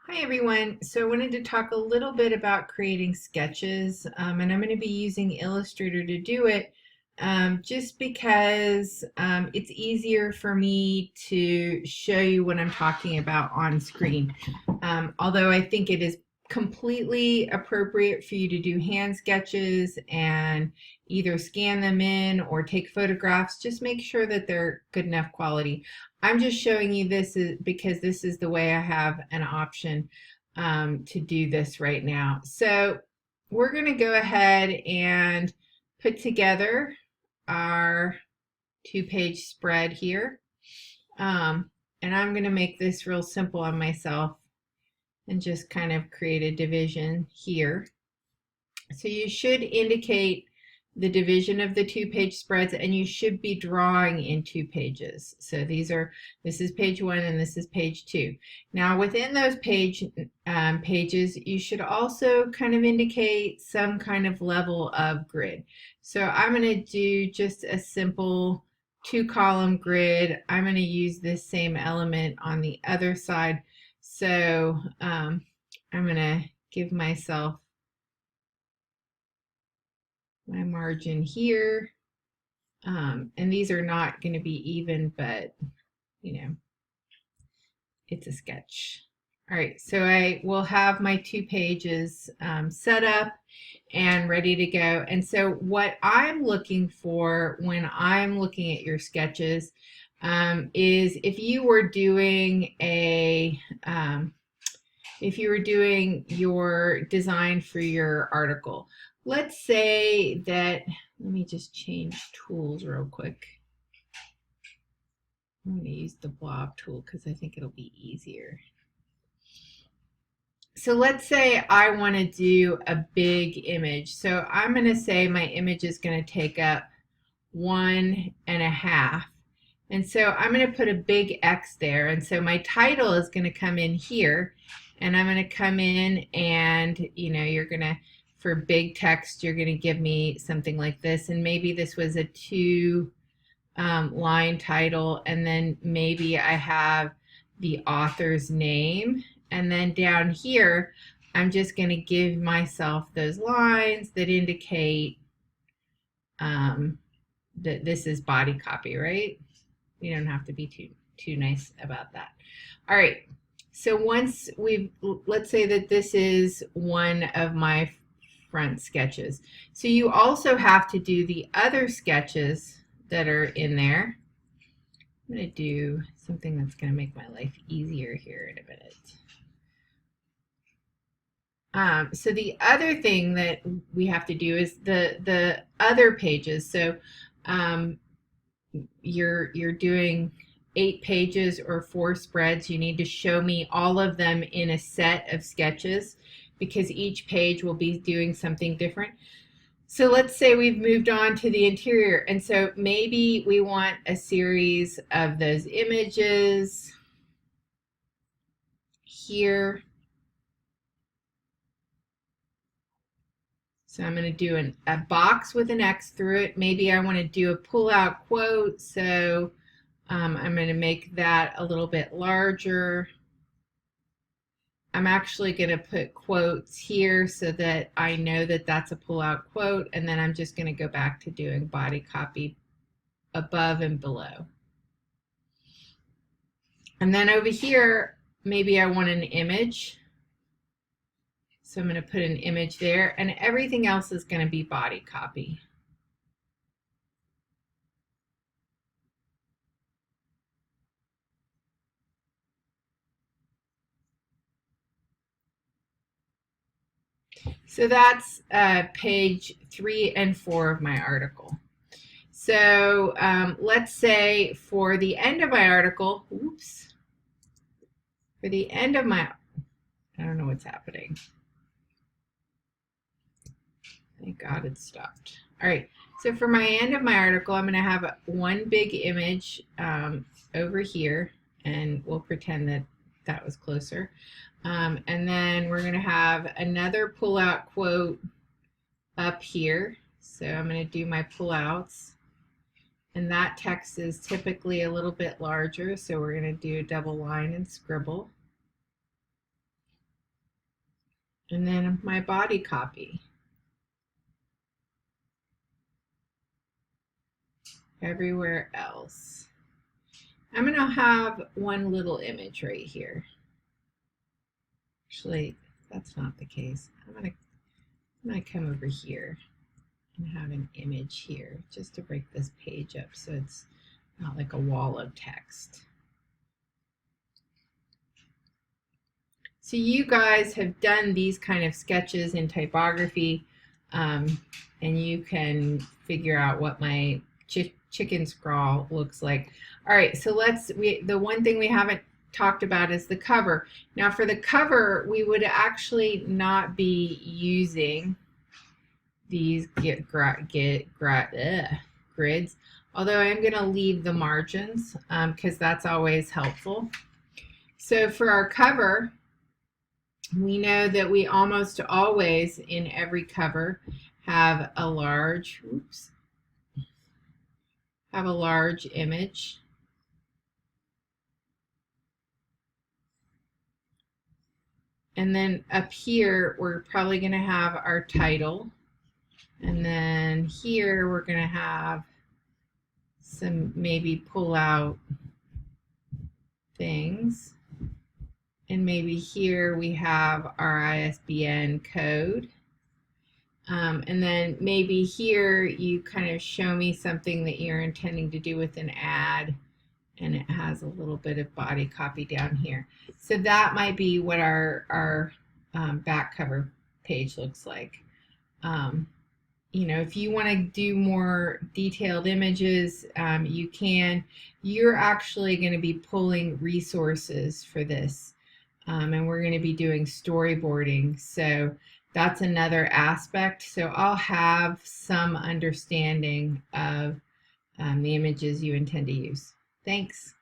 Hi everyone. So I wanted to talk a little bit about creating sketches, and I'm going to be using Illustrator to do it just because it's easier for me to show you what I'm talking about on screen. Although I think it is completely appropriate for you to do hand sketches and either scan them in or take photographs. Just make sure that they're good enough quality. I'm just showing you this because this is the way I have an option to do this right now. So we're going to go ahead and put together our two-page spread here. And I'm going to make this real simple on myself and just kind of create a division here. So you should indicate the division of the two-page spreads, and you should be drawing in 2 pages. So this is page 1 and this is page 2. Now within those pages, you should also kind of indicate some kind of level of grid. So I'm going to do just a simple 2-column grid. I'm going to use this same element on the other side. So I'm going to give myself my margin here, and these are not going to be even, but you know, it's a sketch. All right, so I will have my 2 pages set up and ready to go. And so what I'm looking for when I'm looking at your sketches is if you were doing your design for your article. Let's say that, let me just change tools real quick. I'm going to use the blob tool because I think it'll be easier. So let's say I want to do a big image. So I'm going to say my image is going to take up 1.5. And so I'm going to put a big X there. And so my title is going to come in here. And I'm going to come in and, you're going to, for big text, you're going to give me something like this. And maybe this was a 2-line title. And then maybe I have the author's name. And then down here, I'm just going to give myself those lines that indicate that this is body copy, right? You don't have to be too nice about that. All right. So once let's say that this is one of my front sketches. So you also have to do the other sketches that are in there. I'm going to do something that's going to make my life easier here in a minute. So the other thing that we have to do is the other pages. So you're doing 8 pages or 4 spreads. You need to show me all of them in a set of sketches because each page will be doing something different. So let's say we've moved on to the interior, and so maybe we want a series of those images here. So I'm going to do a box with an X through it. Maybe I want to do a pull-out quote, so I'm going to make that a little bit larger. I'm actually going to put quotes here so that I know that that's a pull-out quote, and then I'm just going to go back to doing body copy above and below. And then over here, maybe I want an image. So I'm going to put an image there, and everything else is going to be body copy. So that's page 3 and 4 of my article. So let's say for the end of my article, for the end of my, I don't know what's happening. Thank God it stopped. All right, so for my end of my article, I'm going to have one big image over here, and we'll pretend that that was closer. And then we're going to have another pull-out quote up here. So I'm going to do my pull-outs. And that text is typically a little bit larger, so we're going to do a double line and scribble. And then my body copy. Everywhere else. I'm going to have one little image right here. Actually, that's not the case. I'm going to come over here and have an image here just to break this page up so it's not like a wall of text. So you guys have done these kind of sketches in typography, and you can figure out what my chicken scrawl looks like. All right, so the one thing we haven't talked about is the cover. Now for the cover, we would actually not be using these grids, although I'm going to leave the margins because that's always helpful. So for our cover, we know that we almost always in every cover have a large, image. And then up here, we're probably going to have our title. And then here, we're going to have some maybe pull out things. And maybe here we have our ISBN code. And then maybe here you kind of show me something that you're intending to do with an ad, and it has a little bit of body copy down here. So that might be what our back cover page looks like. You know, if you want to do more detailed images, you can. You're actually going to be pulling resources for this. And we're going to be doing storyboarding. So that's another aspect. So I'll have some understanding of the images you intend to use. Thanks.